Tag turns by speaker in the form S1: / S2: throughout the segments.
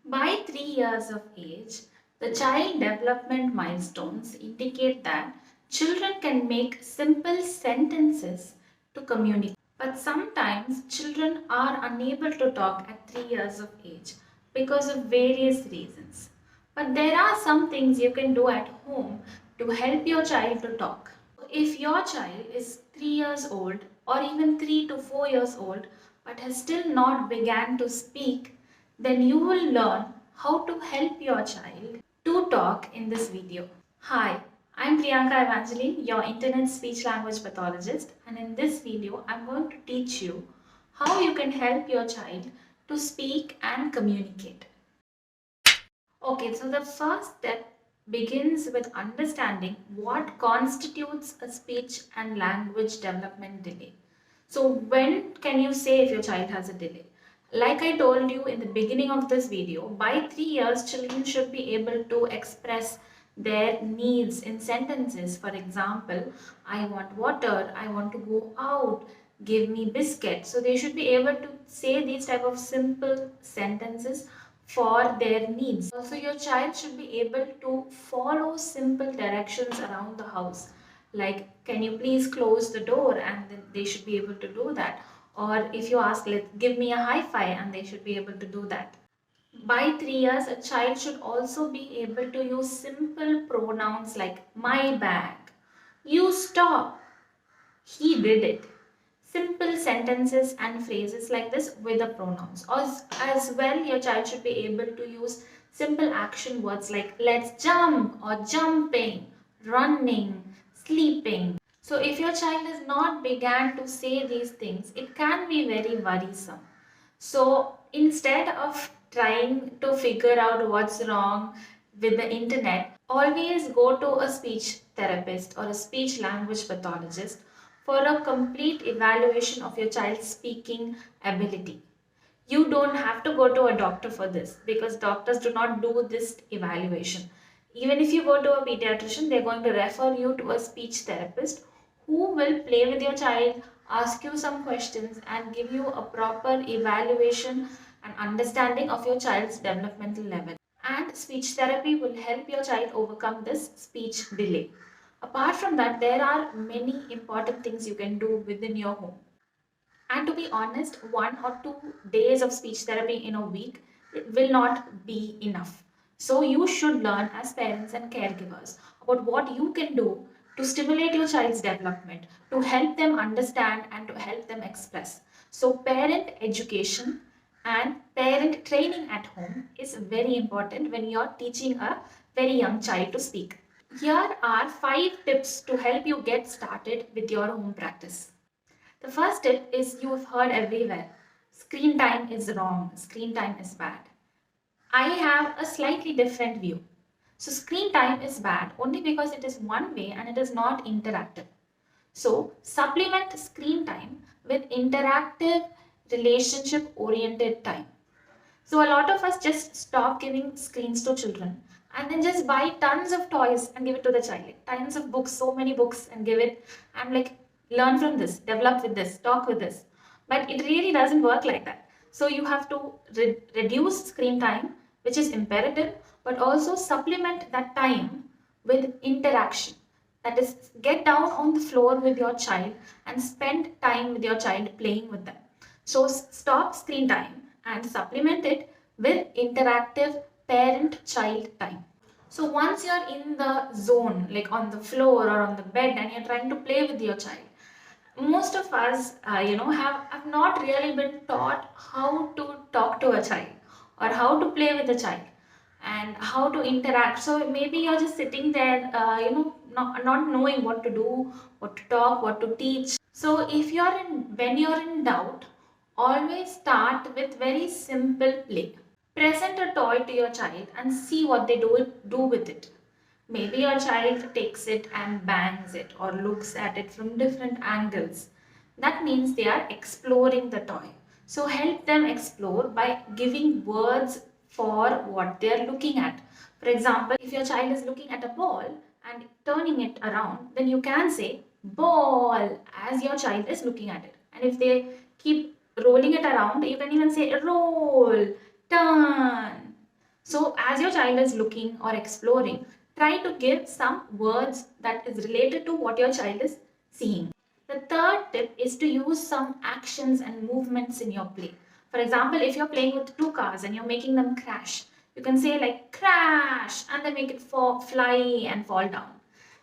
S1: By 3 years of age, the child development milestones indicate that children can make simple sentences to communicate. But sometimes children are unable to talk at 3 years of age because of various reasons. But there are some things you can do at home to help your child to talk. If your child is 3 years old or even 3 to 4 years old but has still not began to speak, then you will learn how to help your child to talk in this video. Hi, I'm Prianka Evangeline, your internet speech language pathologist, and in this video I'm going to teach you how you can help your child to speak and communicate. Okay, so the first step begins with understanding what constitutes a speech and language development delay. So when can you say if your child has a delay? Like I told you in the beginning of this video, by 3 years children should be able to express their needs in sentences. For example, I want water, I want to go out, give me biscuit. So they should be able to say these type of simple sentences for their needs. Also, your child should be able to follow simple directions around the house. Like, can you please close the door? And then they should be able to do that. Or if you ask, give me a high five, and they should be able to do that. By 3 years, a child should also be able to use simple pronouns like my bag, you stop, he did it. Simple sentences and phrases like this with the pronouns. As well, your child should be able to use simple action words like let's jump or jumping, running, sleeping. So if your child has not began to say these things, it can be very worrisome. So instead of trying to figure out what's wrong with the internet, always go to a speech therapist or a speech language pathologist for a complete evaluation of your child's speaking ability. You don't have to go to a doctor for this because doctors do not do this evaluation. Even if you go to a pediatrician, they're going to refer you to a speech therapist who will play with your child, ask you some questions, and give you a proper evaluation and understanding of your child's developmental level. And speech therapy will help your child overcome this speech delay. Apart from that, there are many important things you can do within your home. And to be honest, 1 or 2 days of speech therapy in a week will not be enough. So you should learn as parents and caregivers about what you can do to stimulate your child's development, to help them understand and to help them express. So parent education and parent training at home is very important when you're teaching a very young child to speak. Here are 5 tips to help you get started with your home practice. The first tip is you have heard everywhere. Screen time is wrong. Screen time is bad. I have a slightly different view. So screen time is bad only because it is one way and it is not interactive. So supplement screen time with interactive relationship oriented time. So a lot of us just stop giving screens to children and then just buy tons of toys and give it to the child. Like tons of books, so many books and give it. I'm like, learn from this, develop with this, talk with this. But it really doesn't work like that. So you have to reduce screen time, which is imperative, but also supplement that time with interaction. That is, get down on the floor with your child and spend time with your child playing with them. So stop screen time and supplement it with interactive parent-child time. So once you're in the zone, like on the floor or on the bed and you're trying to play with your child, most of us, have not really been taught how to talk to a child or how to play with a child and how to interact. So maybe you're just sitting there, not knowing what to do, what to talk, what to teach. So when you're in doubt, always start with very simple play. Present a toy to your child and see what they do with it. Maybe your child takes it and bangs it or looks at it from different angles. That means they are exploring the toy. So help them explore by giving words for what they are looking at. For example, if your child is looking at a ball and turning it around, then you can say ball as your child is looking at it. And if they keep rolling it around, you can even say roll, turn. So as your child is looking or exploring, try to give some words that is related to what your child is seeing. The third tip is to use some actions and movements in your play. For example, if you're playing with two cars and you're making them crash, you can say like crash and then make it fall, fly and fall down.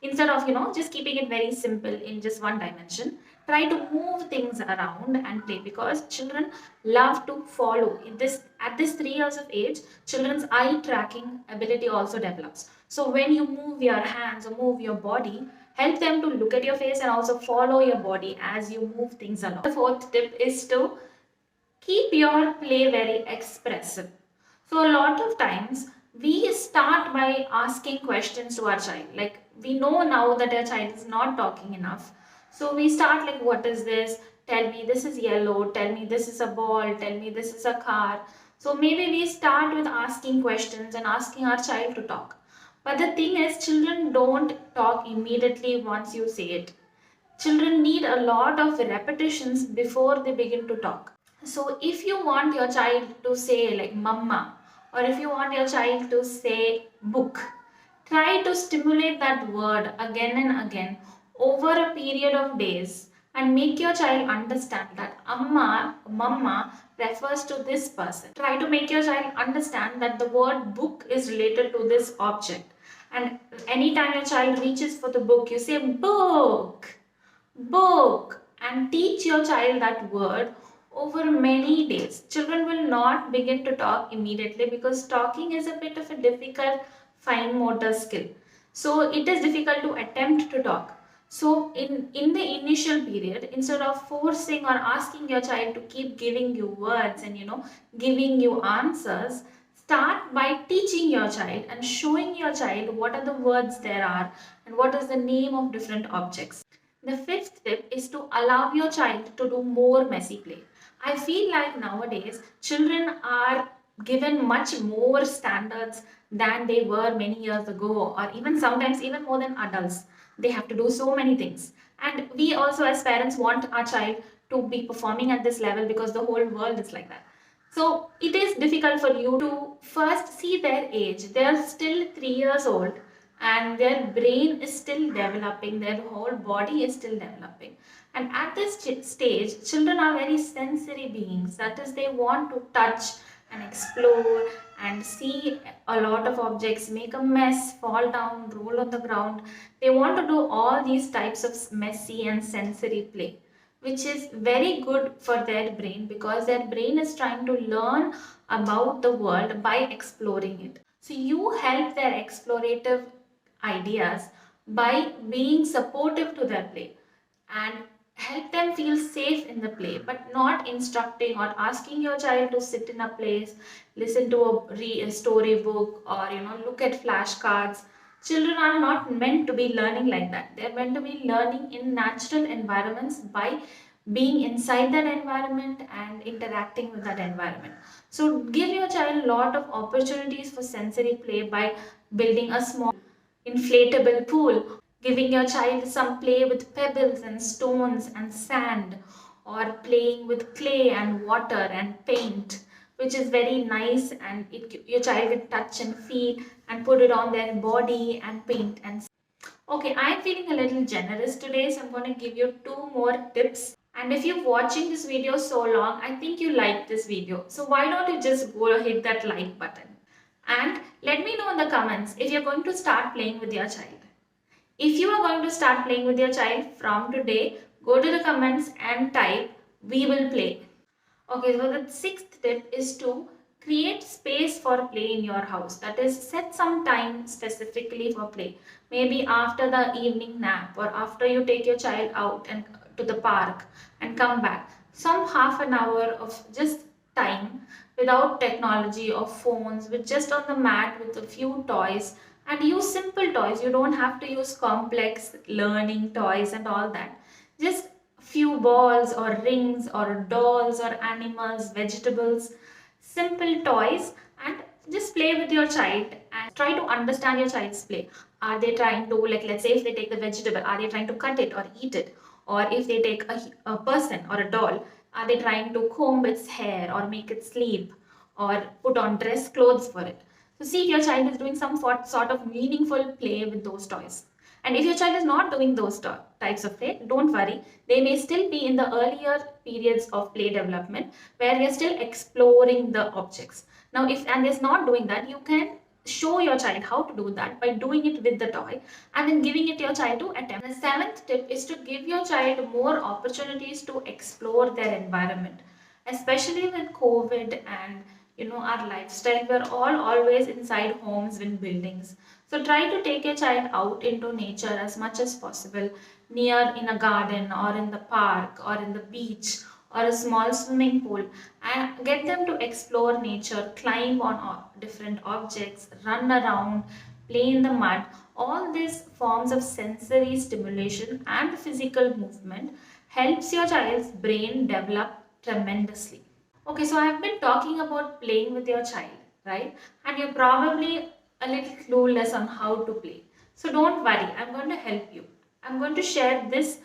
S1: Instead of, just keeping it very simple in just one dimension, try to move things around and play, because children love to follow. At this 3 years of age, children's eye tracking ability also develops. So when you move your hands or move your body, help them to look at your face and also follow your body as you move things along. The fourth tip is to keep your play very expressive. So a lot of times we start by asking questions to our child. Like, we know now that our child is not talking enough. So we start like, what is this? Tell me this is yellow. Tell me this is a ball. Tell me this is a car. So maybe we start with asking questions and asking our child to talk. But the thing is, children don't talk immediately once you say it. Children need a lot of repetitions before they begin to talk. So if you want your child to say like mama, or if you want your child to say book, try to stimulate that word again and again over a period of days, and make your child understand that amma, mama refers to this person. Try to make your child understand that the word book is related to this object. And anytime your child reaches for the book, you say book, book, and teach your child that word over many days. Children will not begin to talk immediately because talking is a bit of a difficult fine motor skill. So it is difficult to attempt to talk. So in the initial period, instead of forcing or asking your child to keep giving you words and giving you answers, start by teaching your child and showing your child what are the words there are and what is the name of different objects. The fifth tip is to allow your child to do more messy play. I feel like nowadays children are given much more standards than they were many years ago, or even sometimes even more than adults. They have to do so many things. And we also as parents want our child to be performing at this level because the whole world is like that. So it is difficult for you to first see their age. They are still 3 years old and their brain is still developing, their whole body is still developing. And at this stage, children are very sensory beings. That is, they want to touch and explore and see a lot of objects, make a mess, fall down, roll on the ground. They want to do all these types of messy and sensory play, which is very good for their brain because their brain is trying to learn about the world by exploring it. So you help their explorative ideas by being supportive to their play and help them feel safe in the play, but not instructing or asking your child to sit in a place, listen to a storybook, or look at flashcards. Children are not meant to be learning like that. They are meant to be learning in natural environments by being inside that environment and interacting with that environment. So give your child a lot of opportunities for sensory play by building a small inflatable pool, giving your child some play with pebbles and stones and sand, or playing with clay and water and paint, which is very nice, and your child will touch and feel and put it on their body and paint and. Okay, I'm feeling a little generous today, so I'm going to give you 2 more tips. And if you're watching this video so long, I think you like this video. So why don't you just go hit that like button? And let me know in the comments if you're going to start playing with your child. If you are going to start playing with your child from today, go to the comments and type, "We will play." Okay, so the sixth tip is to create space for play in your house. That is, set some time specifically for play. Maybe after the evening nap or after you take your child out and to the park and come back. Some half an hour of just time without technology or phones, with just on the mat with a few toys, and use simple toys. You don't have to use complex learning toys and all that. Just few balls or rings or dolls or animals, vegetables, simple toys, and just play with your child and try to understand your child's play. Are they trying to, like, let's say if they take the vegetable, are they trying to cut it or eat it? Or if they take a person or a doll, are they trying to comb its hair or make it sleep or put on dress clothes for it? So see if your child is doing some sort of meaningful play with those toys. And if your child is not doing those types of play, don't worry. They may still be in the earlier periods of play development where they are still exploring the objects. Now, if and is not doing that, you can show your child how to do that by doing it with the toy and then giving it to your child to attempt. The seventh tip is to give your child more opportunities to explore their environment, especially with COVID and our lifestyle. We're all always inside homes and buildings. So try to take your child out into nature as much as possible, near in a garden or in the park or in the beach or a small swimming pool, and get them to explore nature, climb on different objects, run around, play in the mud. All these forms of sensory stimulation and physical movement helps your child's brain develop tremendously. Okay, so I've been talking about playing with your child, right? And you're probably a little clueless on how to play. So don't worry, I'm going to help you. I'm going to share this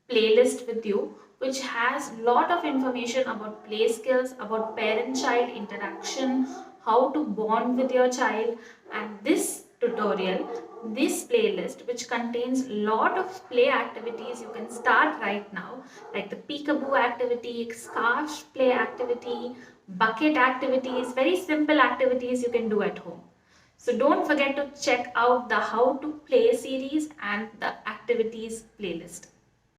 S1: playlist with you, which has a lot of information about play skills, about parent-child interaction, how to bond with your child, and this tutorial, this playlist, which contains a lot of play activities you can start right now, like the peekaboo activity, scarf play activity, bucket activities, very simple activities you can do at home. So don't forget to check out the How to Play series and the activities playlist.